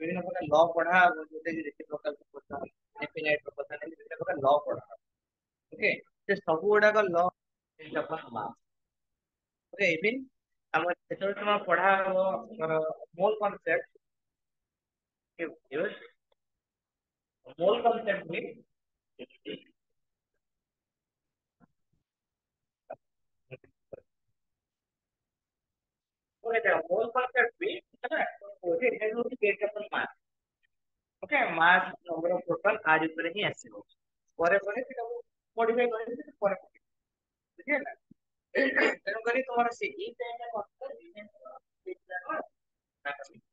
ବିଭିନ୍ନ ପ୍ରକାର ଲ ପଢା ହବ ଯୋଉଟା କି ରେସିପ୍ରୋକାଲ ପ୍ରପୋର୍ସନ ଇନଫିନାଇଟ ପ୍ରପୋର୍ସନ ବିଭିନ୍ନ ପ୍ରକାର ଲ ପଢା ହବ ଓକେ ସେ ସବୁ ଗୁଡାକ ଲ ମାସ ଓକେ ଇଭିନ୍ ଆମର ଯେତେବେଳେ ତୁମର ପଢା ହବ ଆମର ମୋଲ କନସେପ୍ଟ ମୋଲ କନସେପ୍ଟ ବି ओके मोल कॉन्सेप्ट भी है okay it has create upon mass okay mass number of proton आज ऊपर ही आसीबो परे परे सेटा मॉडिफाई करे से परे बुझिए ना तेणु करी तुम्हारा से ई टाइम में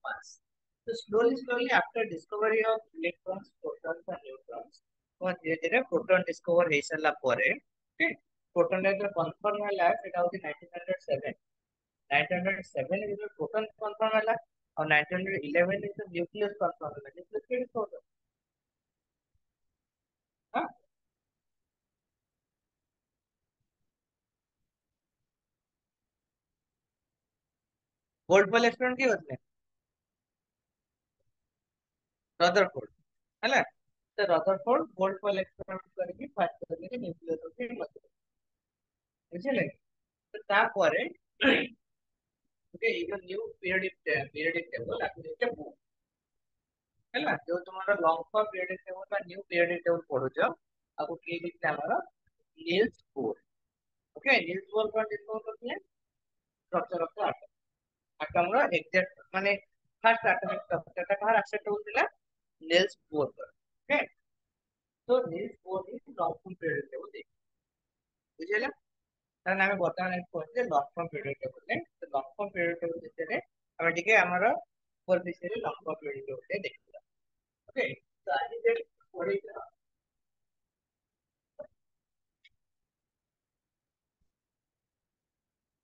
mass. So slowly after discovery of electrons, protons and neutrons, तो धीरे धीरे प्रोटॉन डिस्कवर हे सरला परे ठीक प्रोटॉन रे कन्फर्म होला सेटा होती 1907 1907 रे प्रोटॉन कन्फर्म होला और 1911 रे न्यूक्लियस कन्फर्म होला न्यूक्लियस के डिस्कवर हां गोल्ड पर इलेक्ट्रॉन की होते हैं रदरफोर्ड है तो रदरफोर्ड गोल्ड पर इलेक्ट्रॉन करके फास्ट करके न्यूक्लियस होते हैं बुझिले तो तापर ओके ये जो न्यू पीरियडिक टेबल आपको देखते हैं ହେଲା ଯୋଉ ତୁମର ଲଙ୍ଗ ଫର୍ମ ପିରିୟଡିକ ଟେବୁଲ ବା ନ୍ୟू ପିରିୟଡିକ ଟେବୁଲ ପଢୁଛ ଆକୁ କିଏ ଦେଇଥିଲେ ଆମର Niels bore okay Niels bore କଣ ଡିସ୍କଭର କରିଥିଲେ ଷ୍ଟ୍ରକ୍ଚର ଅଫ ଦ ଆଟମ ର ଏକ୍ସାକ୍ଟ ମାନେ ଫାର୍ଷ୍ଟ ଆଟମିକ ଷ୍ଟ୍ରକ୍ଚର ଟା କାହାର ଆକ୍ସେପ୍ଟ ହଉଥିଲା ନିଲ୍ସ ବୋର ଓକେ तो ନିଲ୍ସ ବୋର ହିଁ ଲଙ୍ଗ ଫର୍ମ ପିରିୟଡିକ ଟେବୁଲ ଦେଇଥିଲେ ବୁଝିହେଲା ତାହେଲେ ଆମେ ବର୍ତ୍ତମାନ ପଢିଲେ ଲଙ୍ଗ ଫର୍ମ ପିରିୟଡିକ ଟେବୁଲ ରେ ଲଙ୍ଗ ଫର୍ମ ପିରିୟଡିକ ଟେବୁଲ ଭିତରେ ଆମେ ଟିକେ ଆମର ସୁପରଫିସିଆଲି ଲଙ୍ଗ ଫର୍ମ ପିରିୟଡିକ ଟେବୁଲ ଟେ ଦେଖିବା ओके तो आज ये पढ़ेगा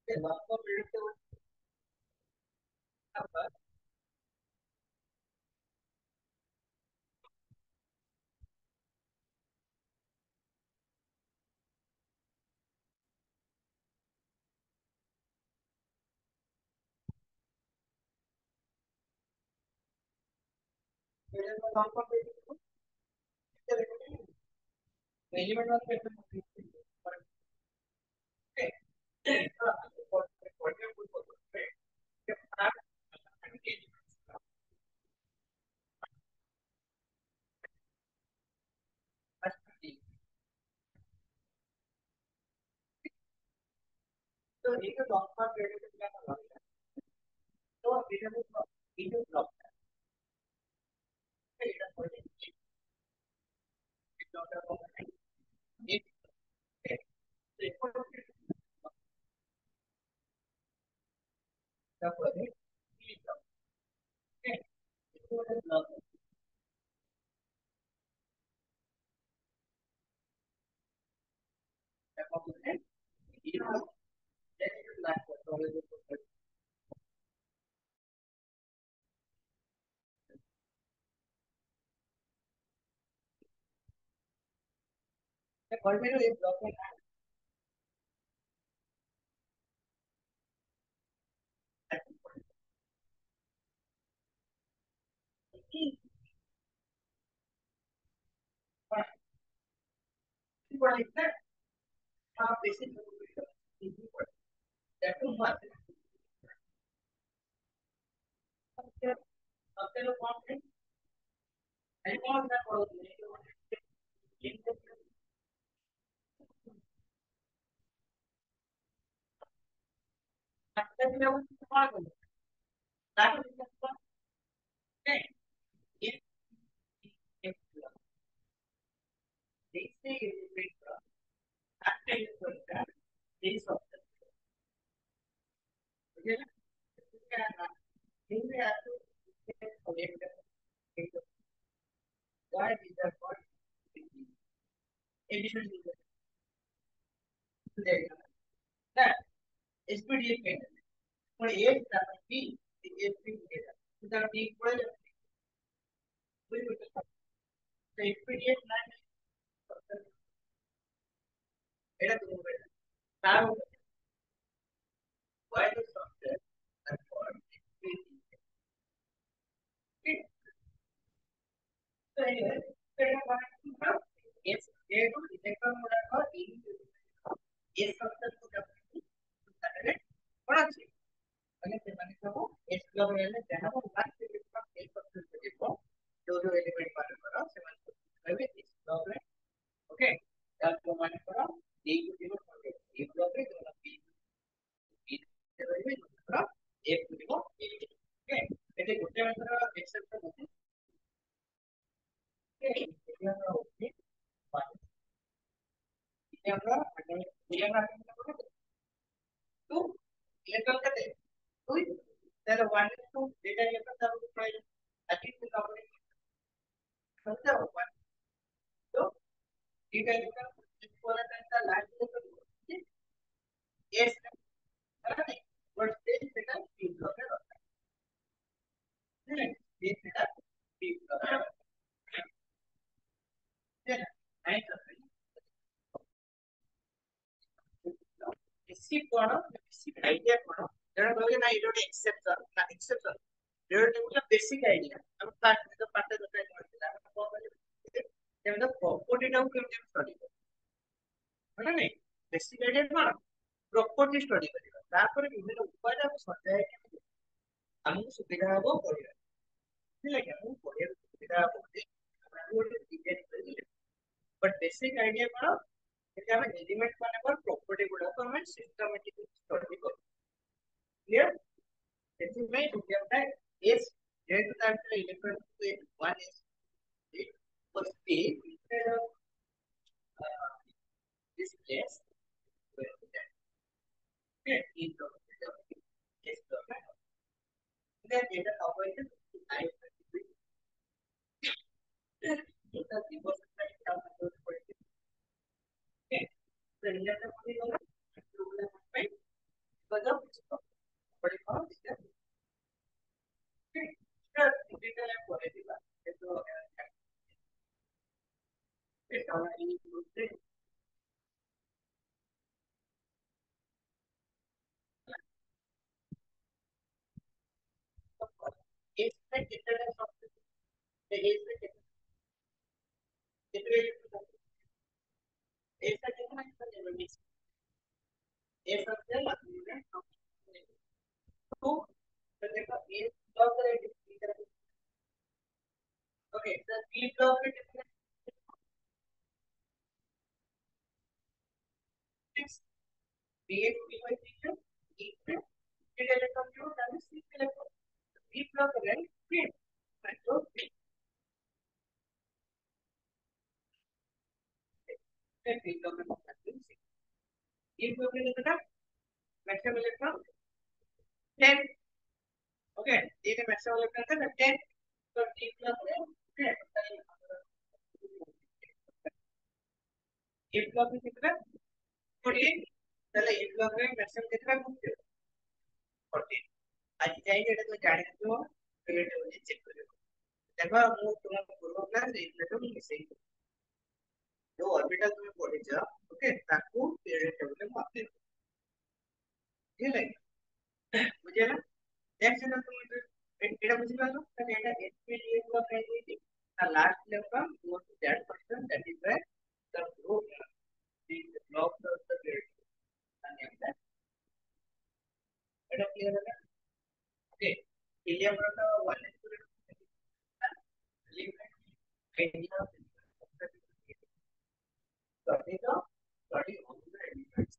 के वास्तव में तो अब मेरे को नॉन कॉम्पिटिटिव एलिमेंट वाला पेपर ओके तो पढ़ने को बोलते हैं कि आप तो ये जो डॉक्टर क्रेडिट क्या करता है तो ये जो ब्लॉक है ये डॉक्टर को ये क्या बोलते हैं इसको ब्लॉक क्या बोलते हैं ये ब्लॉक है कंटिन्यू ये ब्लॉक में बड़ा इतना आप बेसिक दैट टू मच सबसे लोग कौन है I want that for that is okay. If they say it is big, after you put that, this of the why is that what additional that SPD for A B is the B for the expedient line এটা তুমি বলবে তার why the software and for so anyway so এটা মানে কি S যেহেতু electron গুলো এই S software গুলো তাহলে পড়াচ্ছি মানে ସେମାନେ ସବୁ S level ରେ ଯାହା ଲାଷ୍ଟ ଇଲେକ୍ଟ୍ରନ এই software ଯିବ ଯୋଉ ଯୋଉ ଏଲିମେଣ୍ଟ ମାନଙ୍କର ସେମାନେ କହିବେ S level ଓକେ ତାକୁ ମାନେ କର D କୁ ଯିବ D ବ୍ଲକ ରେ ଯୋଉ B ରହିବେ ତାଙ୍କର A କୁ ଯିବ A ଓକେ ଏଠି ଗୋଟେ ମାତ୍ର ଏକ୍ସେପ୍ସନ ଅଛି ଏଠି ଆମର ହଉଛି ଏଠି ଆମର ଇଲେକ୍ଟ୍ରନ ଆଟମ ଟୁ ଇଲେକ୍ଟ୍ରନ କେତେ ଦୁଇ ତାହେଲେ 1 2 ଦୁଇଟା ଇଲେକ୍ଟ୍ରନ ତାକୁ କହିଲେ ଆଜି କୁ କଭର करते हो वन तो ठीक है इसका वाला का लास्ट में एस है ना बट स्टेज बेटा तीन ब्लॉक है ये बेटा तीन ब्लॉक है नहीं कर इसी कोण इसी आइडिया कोण जरा बोले ना इट एक्सेप्शन ना एक्सेप्शन रिलेटिव बेसिक आइडिया अब पार्ट तो पार्ट तो काय करथिला को बोले जेम तो प्रॉपर्टी टाउ केमते स्टडी है ना बेसिक आइडिया कोण प्रॉपर्टी स्टडी करिबा तापर विभिन्न उपाय सजाय ଆମକୁ ସୁବିଧା ହବ ପଢିବା ହେଲା କି ଆମକୁ ପଢିବାକୁ ସୁବିଧା ହବ ଯେ ଆମକୁ ଗୋଟେ ଡିଜାଇନ କରିଲେ ବଟ ବେସିକ ଆଇଡିଆ କଣ ଯେ ଆମେ ଏଲିମେଣ୍ଟ ମାନଙ୍କର ପ୍ରପର୍ଟି ଗୁଡାକ ଆମେ ସିଷ୍ଟମେଟିକଲି ଷ୍ଟଡି କରୁ କ୍ଲିୟର ସେଥିପାଇଁ ଯଦି ଆମେ ଏସ୍ ଯେହେତୁ ତା ଭିତରେ electron 1 is it was p instead of this place where that okay in the yes then data operation I এটা দিবসটা একটা আমাদের পড়তে ওকে তো এটা কি হলো প্রবলেম পাই বাজাও পড়ে পাও ঠিক আছে এটা ডিটেইলে পড়ে দিবা তো এটা এই করতে इसमें कितने सॉफ्टवेयर इसमें कितने ऐसा कितना लेवल में ये सबसे लगती है तो देखो ये ब्लॉक करेंगे ओके सर बी ब्लॉक में कितने 6 bx by 6 equal to electron to that is 6 electron b block again fit so then b block में करते हैं e block में कितना maximum electron 10 ओके ये का maximum electron है 10 तो d block में ओके e block में कितना 14 चलो e block में maximum कितना 14 आज जाएंगे तो जाने दो रिलेटिव चेक करो देखो ମୁଁ ତୁମ ପୂର୍ବ କ୍ଲାସ ରେ ଏଇଟା ମିଶେଇ जो ऑर्बिटल तुम्हें पढ़िଛ ओके ताकू पीरियड टेबल में मापते ठीक है बुझे ना नेक्स्ट ना तुम एटा बुझी पालो तो एटा एसपीडीए को कह दी the last level go to that person that is where the group the block of the period and that एटा क्लियर है ओके इलियम रो तो 1 student is a study on the elements.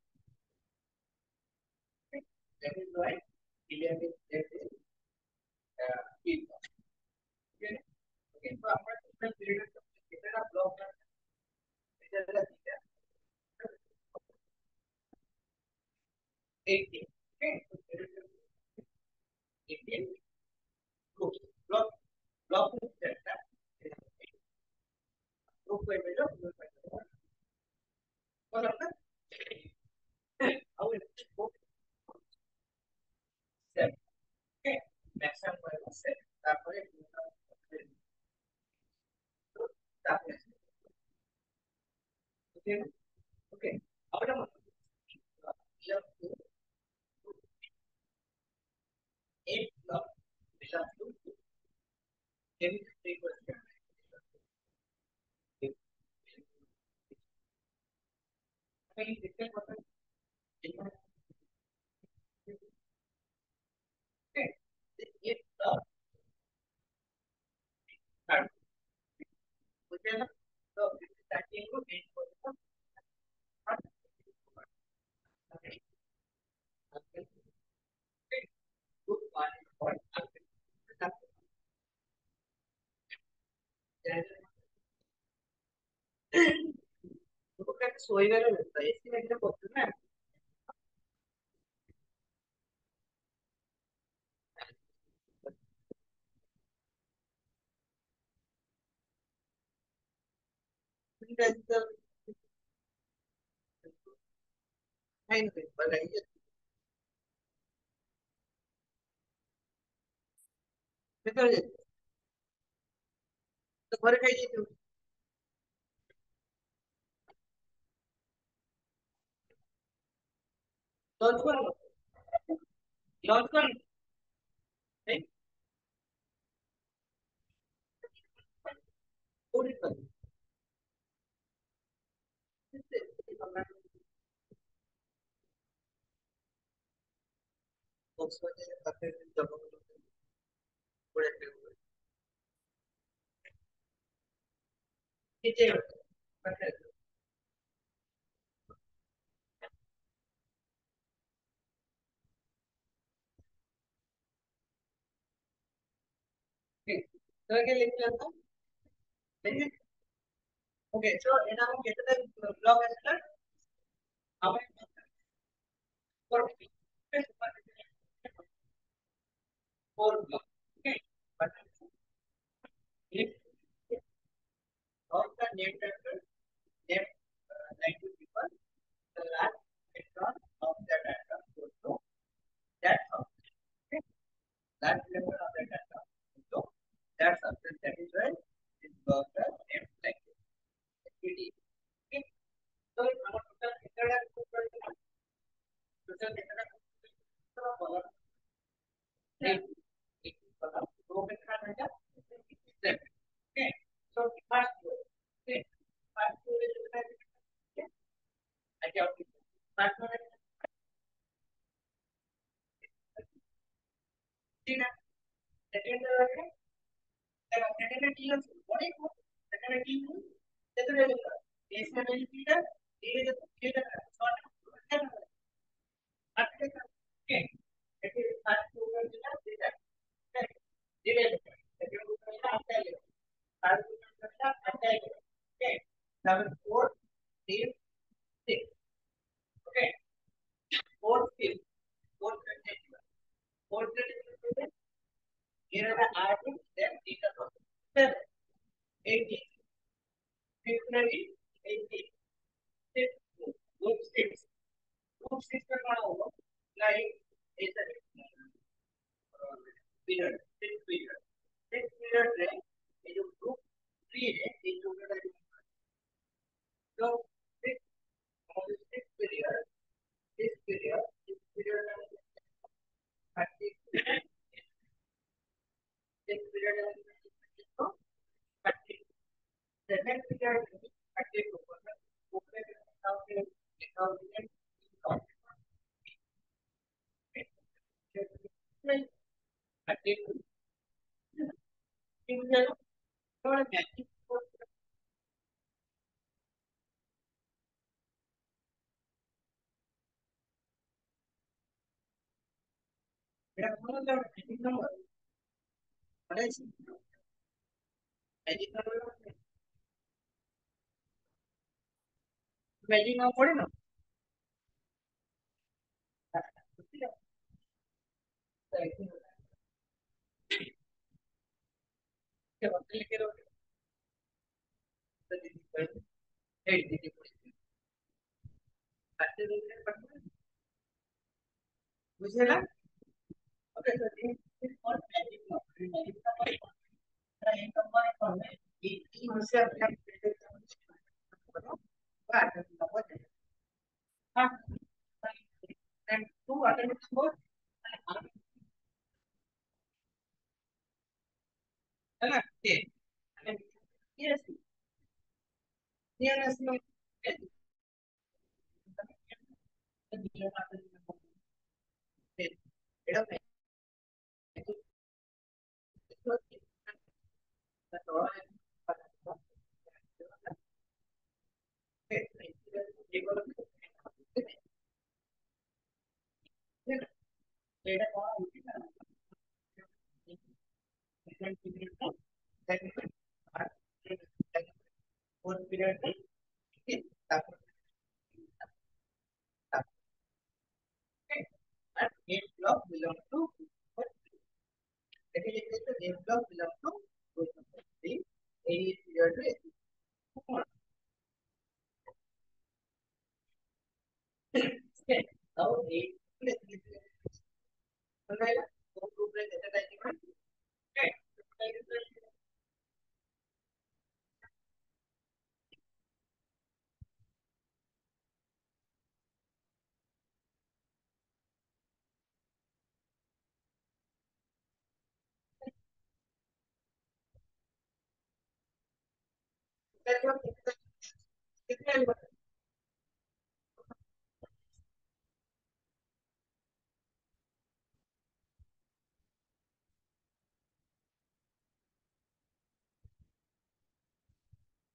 Okay. That is why Helium is there is helium. Okay. Okay. So আমরা different period of different block এটা হলো 18. Okay. 18 groups. Block is that. Group by measure. What are the? How is it? Seven. Okay. Maximum value seven. তারপরে তারপরে okay. Okay. আমরা eight block belongs to chemical frequency. Okay. Different what okay. Eight block third. Okay. So this is starting to eight position. Okay. Okay. Good one for सोई गए लगता है इसकी वजह से ना नहीं नहीं बताइए बताइए तो घर खाइए तो लॉन्च कर लॉन्च कर नहीं पूरी कर बॉक्स में अपने जब पूरे नीचे तो क्या लिख लिया था ओके सो एना हम कितने ब्लॉक है हम four four block okay but if all the net vector net 90 people the last electron of that atom goes to that substance okay last electron of that atom goes to that substance that is why this block the name like PD okay so our total internal total internal column eight column row में कितना रहेगा seven okay so first row okay first row में कितना है okay I can first row में तीन है second row में second में तीन what is second में तीन कितने रहेगा base में तीन है ये जो तीन है short okay it is first row में कितना तीन है okay धीरे second row में कितना आता है third row में कितना आता है okay number 4 3 6 okay fourth fifth fourth fourth here are the items then theta seven 18 fifth 18 six group six का क्या होगा like ऐसा period six period है ये जो group three है ये जो so six six period this period में 30 this period में 30 second period में 30 ऊपर लिखा हुआ है 30 थोड़ा मैजिक এটা কোন ম্যাজিক নাম্বার মানে ম্যাজিক নাম্বার ম্যাজিক নাম্বার পড়ে না লিখে বুঝলে না ওকে তো this called magic number magic number এই নাম্বার হবে এই তিন হচ্ছে আপনার हाँ and two alternate score है ना ये yes yes no এটা এটা फोर्थ पीरियड में and eight block belong to देखिए लिखते हैं eight block belong to group number three eight period में okay now eight बनाएगा तो ग्रुप में कैसे टाइप करें कितने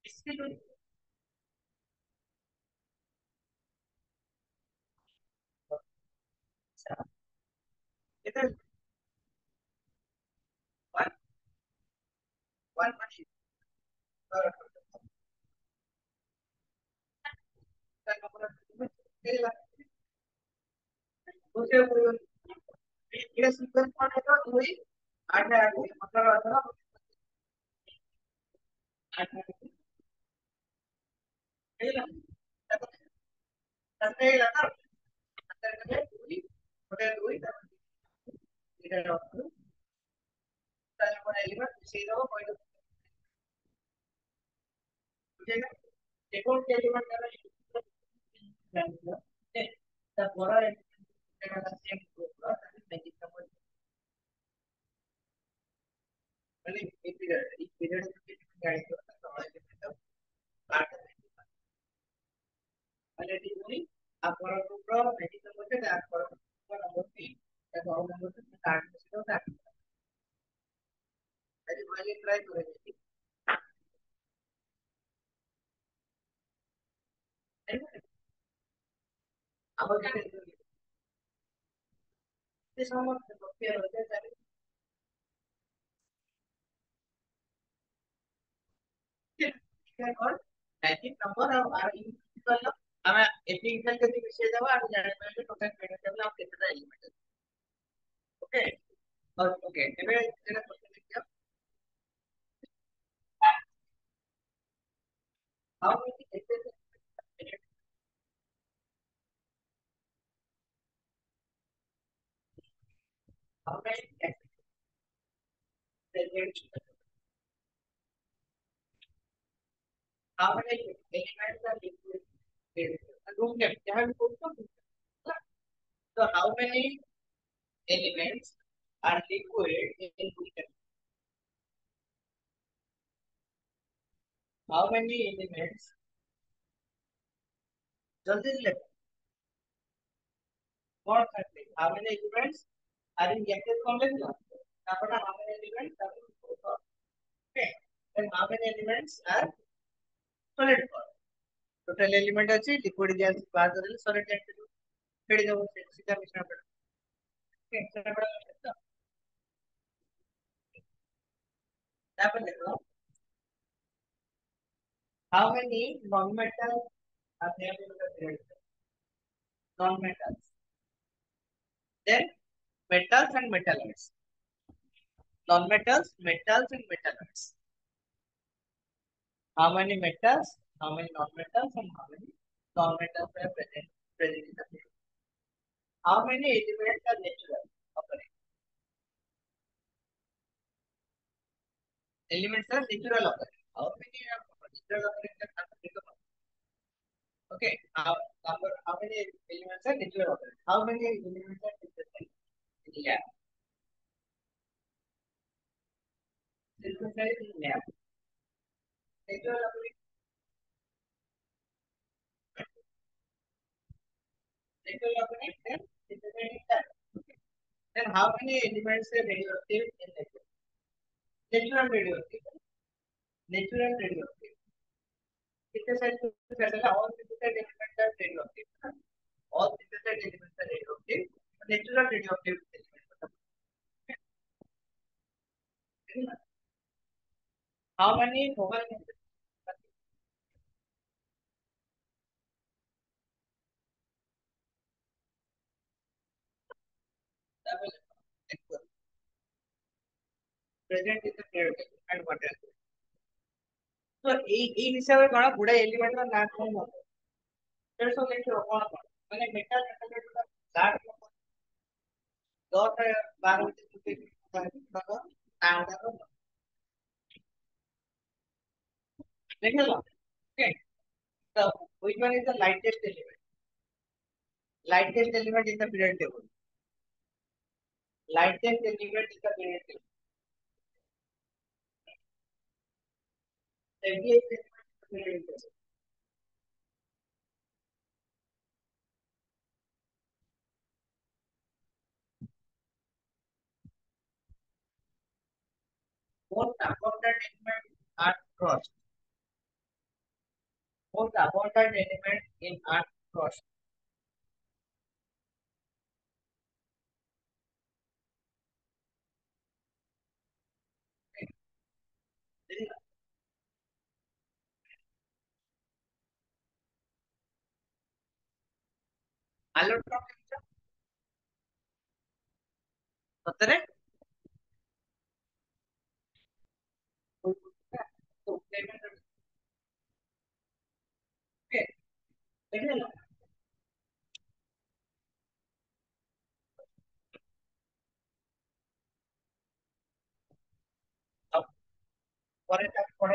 इसके लिए कितने वन वन वन दूसरे ये सीक्वेंस पढ़ेगा तो वही आठ आठ मतलब आता आठ है ना करते ही रहता करते में दूरी छोटे दूरी इधर रखो ताकि वो एलिमेंट सीधा हो कोई बुझेगा देखो के एलिमेंट का the border element the same group that is magic number মানে এই পিরিয়ড গাইড করতে সবাই কিন্তু কাট মানে এটি বলি আপনার গ্রুপ ম্যাজিক নম্বর কে কাট করো নম্বর 3 এবং নম্বর 3 কাট ছিল কাট তাই বলে ট্রাই করে দেখি আবার যদি এই সমস্ত প্রক্রিয়া হতে যাবে और मैजिक नंबर और आर इक्वल हमें एटी इक्वल के विषय देवा और जाने में टोटल क्रेडिट टेबल आप कितना एलिमेंट ओके और ओके एबे तेरा क्वेश्चन लिख how many access how many access how many elements are liquid room temp जहां भी पूछो so how many elements are liquid in room temp how many elements जल्दी से लिखो कौन करते how many elements are in gaseous form लिखना तापर how many elements are in liquid form okay then how many elements are solid form total element ଅଛି liquid gas ବାହାର କରିଲେ solid gas ଫେଡି ଦେବ ସେ ସିଧା ମିଶ୍ରଣ तापर देखो how many non-metals are there in the periodic table? Non-metals. Then metals and metalloids. Non-metals, metals and metalloids. How many metals, how many non-metals, and how many non-metals are present in the period? How many elements are natural occurring? Elements are natural occurring. How many are natural occurring? Okay. How many elements are natural occurring? How many elements are synthesized in lab? Synthesized in lab. Natural occurring. Natural occurring. Then synthesized in lab. Then how many elements are radioactive in nature? Natural radioactive. Natural radioactive. Synthesized all synthesized elements are radioactive. All synthesized elements are radioactive. Natural radioactive elements. How many mobile present in the periodic and what else? So এই হিসাবে করা গুড়া Elementor নাম কোন হবে সেটা সব লিখতে হবে কোন কোন মানে মেটাল মেটাল দাঁড় দশ 12 থেকে নাম দেখে নাও okay so which one is the lightest element in the periodic table lightest element in the periodic table 78 element in the periodic table most abundant element are crossed most abundant element in are crossed allotron সତରେ তো payment okay দেখে নাও পরে পরে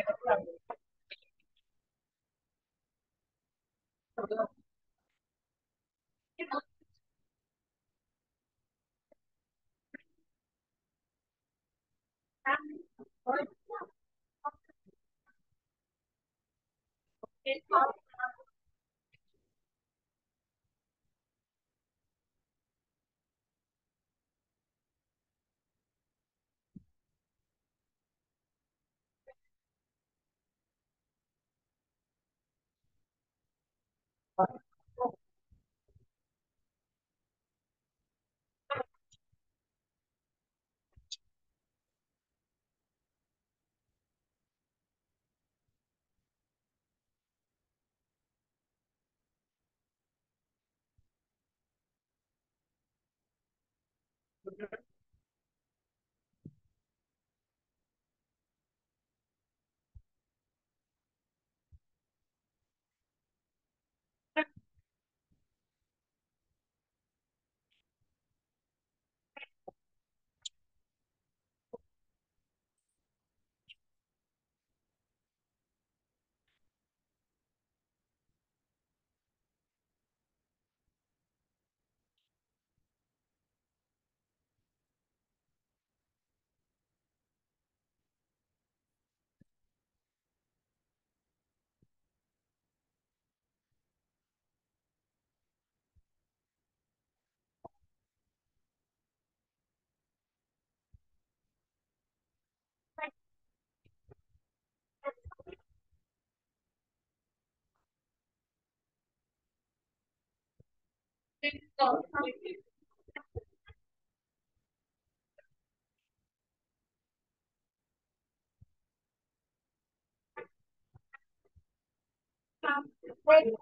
ବର୍ଷ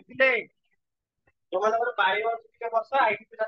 ଥିଲେ ଯୋଗାଯୋଗର 22 ବର୍ଷ IT ପିଲା